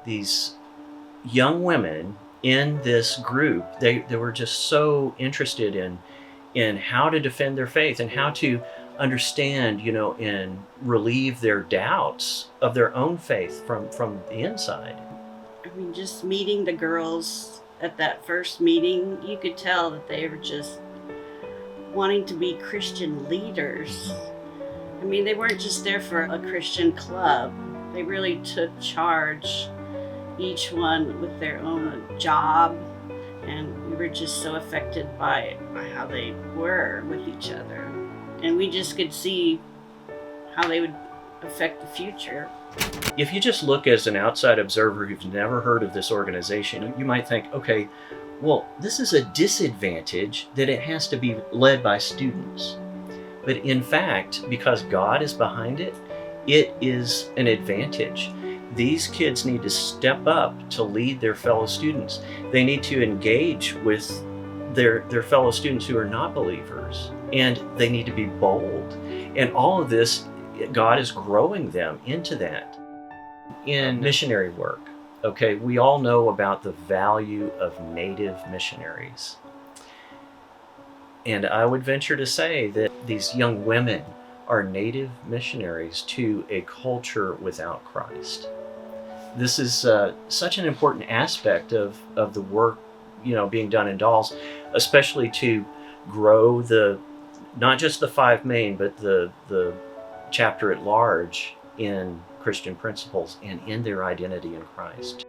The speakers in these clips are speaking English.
these young women in this group. They were just so interested in how to defend their faith and how to understand, and relieve their doubts of their own faith from the inside. I mean, just meeting the girls at that first meeting, you could tell that they were just wanting to be Christian leaders. I mean, they weren't just there for a Christian club. They really took charge, each one with their own job, and we were just so affected by how they were with each other. And we just could see how they would affect the future. If you just look as an outside observer who's never heard of this organization, you might think, okay, well, this is a disadvantage that it has to be led by students. But in fact, because God is behind it, it is an advantage. These kids need to step up to lead their fellow students. They need to engage with their fellow students who are not believers, and they need to be bold. And all of this, God is growing them into that. In missionary work, okay, we all know about the value of native missionaries. And I would venture to say that these young women are native missionaries to a culture without Christ. This is such an important aspect of the work, being done in Dolls, especially to grow not just the 5 main, but the chapter at large in Christian principles and in their identity in Christ.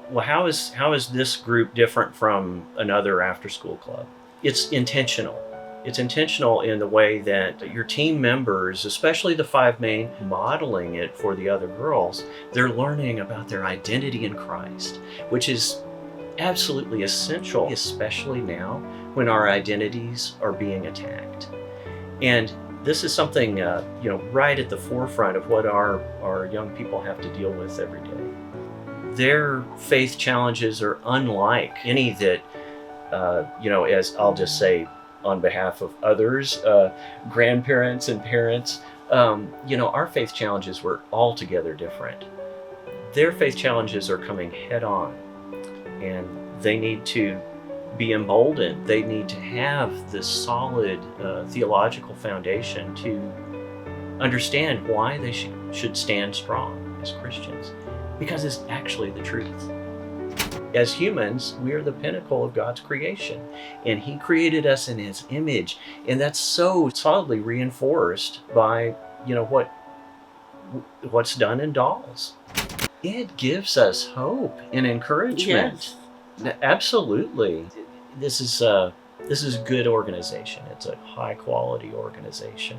Well, how is this group different from another after-school club? It's intentional. It's intentional in the way that your team members, especially the 5 main, modeling it for the other girls, they're learning about their identity in Christ, which is absolutely essential, especially now when our identities are being attacked. And this is something, right at the forefront of what our young people have to deal with every day. Their faith challenges are unlike any that, as I'll just say on behalf of others, grandparents and parents, our faith challenges were altogether different. Their faith challenges are coming head on, and they need to be emboldened. They need to have this solid theological foundation to understand why they should stand strong as Christians, because it's actually the truth. As humans, we are the pinnacle of God's creation, and He created us in His image, and that's so solidly reinforced by what's done in Dolls. It gives us hope and encouragement. Yes. Absolutely. This is good organization. It's a high quality organization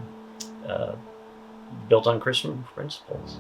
built on Christian principles.